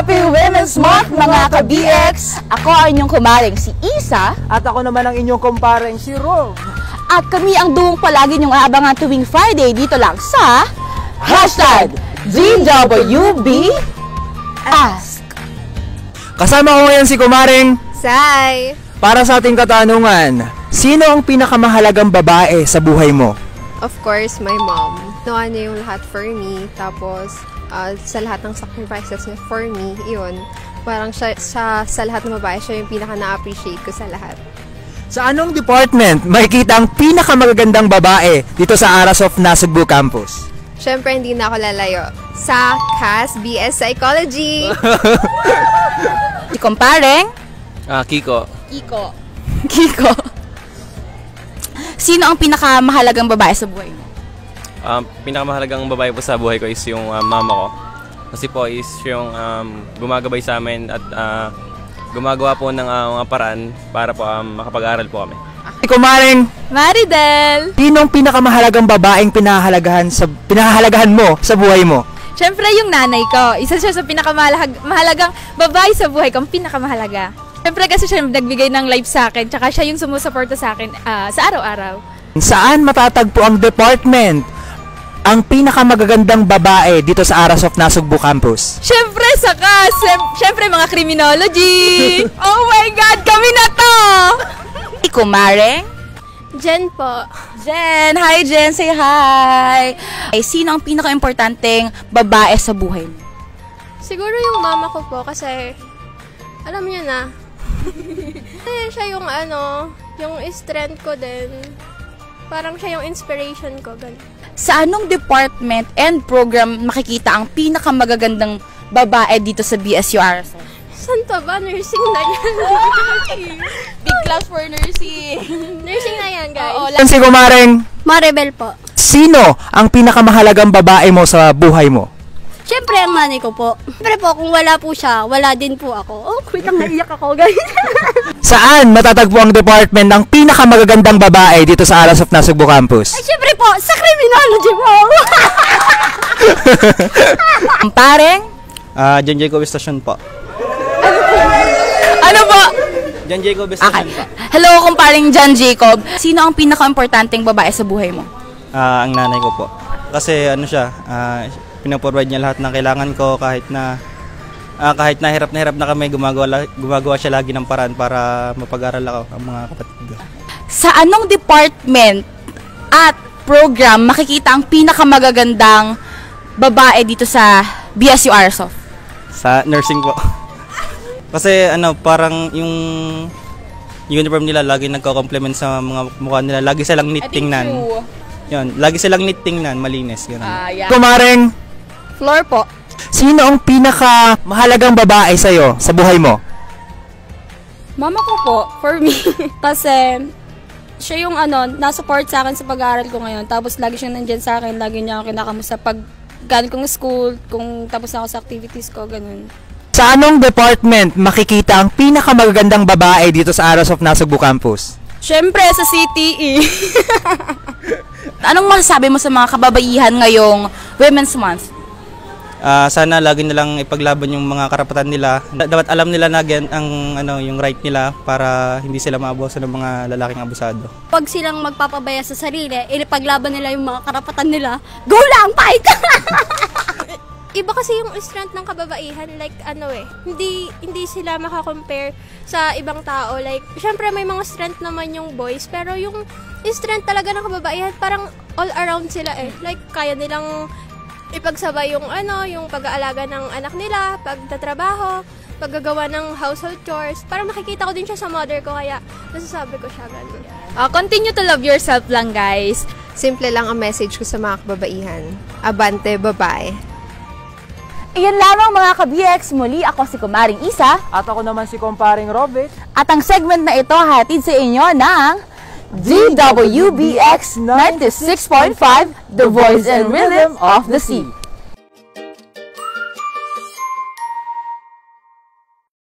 Happy Women's Month mga ka-BX! Ako ang inyong kumaring si Isa. At ako naman ang inyong kumparing si Rob. At kami ang duong palagi niyong aabangan tuwing Friday dito lang sa #DWB Ask. Kasama ko ngayon si kumaring Sai. Para sa ating katanungan, sino ang pinakamahalagang babae sa buhay mo? Of course, my mom. Ginawa niya yung lahat for me. Tapos, sa lahat ng sacrifices niya for me, yun. Parang siya, sa lahat ng babae, siya yung pinaka na-appreciate ko sa lahat. Sa anong department makikita ang pinakamagagandang babae dito sa Arasof Nasugbu Campus? Siyempre, hindi na ako lalayo. Sa CAS BS Psychology. Si kumparing Kiko. Kiko. Sino ang pinakamahalagang babae sa buhay mo? Pinakamahalagang babae po sa buhay ko is yung mama ko. Kasi po is yung gumagabay sa amin at gumagawa po ng mga paraan para po makapag-aral po kami. Kumaring Maridel! Sino ang pinakamahalagang babaeng pinahahalagahan mo sa buhay mo? Siyempre yung nanay ko. Isa siya sa pinakamahalagang babae sa buhay ko. Ang pinakamahalaga. Siyempre kasi siya nagbigay ng life sa akin. Tsaka siya yung sumusuporta sa akin sa araw-araw. Saan matatagpo ang department ang pinakamagagandang babae dito sa Arasof Nasugbu Campus? Siyempre sa CAS. Siyempre mga criminology. Oh my God! Kami na to! Si kumaring Jen po. Jen! Hi Jen! Say hi! Ay, sino ang pinaka-importanteng babae sa buhay mo? Siguro yung mama ko po kasi, alam niyo na, siya yung yung strength ko din. Parang siya yung inspiration ko. Ganun. Sa anong department and program makikita ang pinakamagagandang babae dito sa BSU Arasof? Saan pa ba? Nursing na yan. Big class for nursing. Nursing na yan, guys. Oo, Si kumaring Maribel po. sino ang pinakamahalagang babae mo sa buhay mo? Siyempre, ang nanay ko po. Siyempre po, kung wala po siya, wala din po ako. Oh, wait lang, naiyak ako, guys. Saan matatagpo ang department ng pinakamagagandang babae dito sa Arasof Nasugbu Campus? Ay, siyempre po, sa criminology po. Kumparing John Jacob Station po. ano po? John Jacob Station po. Hello, kumparing John Jacob. Sino ang pinaka-importanteng babae sa buhay mo? Ang nanay ko po. Kasi siya, pinaprovide niya lahat ng kailangan ko kahit na hirap na kami, gumagawa siya lagi ng paraan para mapag-aral ako ang mga kapatid ko. Sa anong department at program makikita ang pinakamagagandang babae dito sa BSU Arasof? Sa nursing po. Kasi parang yung uniform nila lagi nagko-complement sa mga mukha nila. Lagi silang neat tingnan. Yun, lagi silang neat tingnan, malinis ganoon. Yeah. Kumaring Floor po. sino ang pinakamahalagang babae sa'yo sa buhay mo? Mama ko po, for me. Kasi, siya yung nasupport sa akin sa pag-aaral ko ngayon. Tapos, lagi siya nandyan sa akin. Lagi niya ako kinakamusta pag galing kong school, kung tapos na ako sa activities ko, ganun. Sa anong department makikita ang pinakamagagandang babae dito sa Arasof Nasugbu Campus? Siyempre, sa CTE. Anong masasabi mo sa mga kababaihan ngayong Women's Month? Sana lagi nilang ipaglaban yung mga karapatan nila. Dapat alam nila na yung right nila para hindi sila maabuso ng mga lalaking abusado. Pag silang magpapabaya sa sarili, ilipaglaban nila yung mga karapatan nila, go lang, fight! Iba kasi yung strength ng kababaihan, like hindi sila makakompare sa ibang tao. Like, syempre may mga strength naman yung boys, pero yung strength talaga ng kababaihan, parang all around sila eh. Like, kaya nilang ipagsabay yung yung pag-aalaga ng anak nila, pagtatrabaho, paggagawa ng household chores. Parang nakikita ko din siya sa mother ko, kaya nasasabi ko siya ganun. Continue to love yourself lang, guys. Simple lang ang message ko sa mga kababaihan. Abante, babae. Iyan lamang mga ka-BX. Muli ako si kumaring Isa. At ako naman si kumparing Robert. At ang segment na ito hatid sa inyo ng DWBX 96.5, The Voice and Rhythm of the Sea.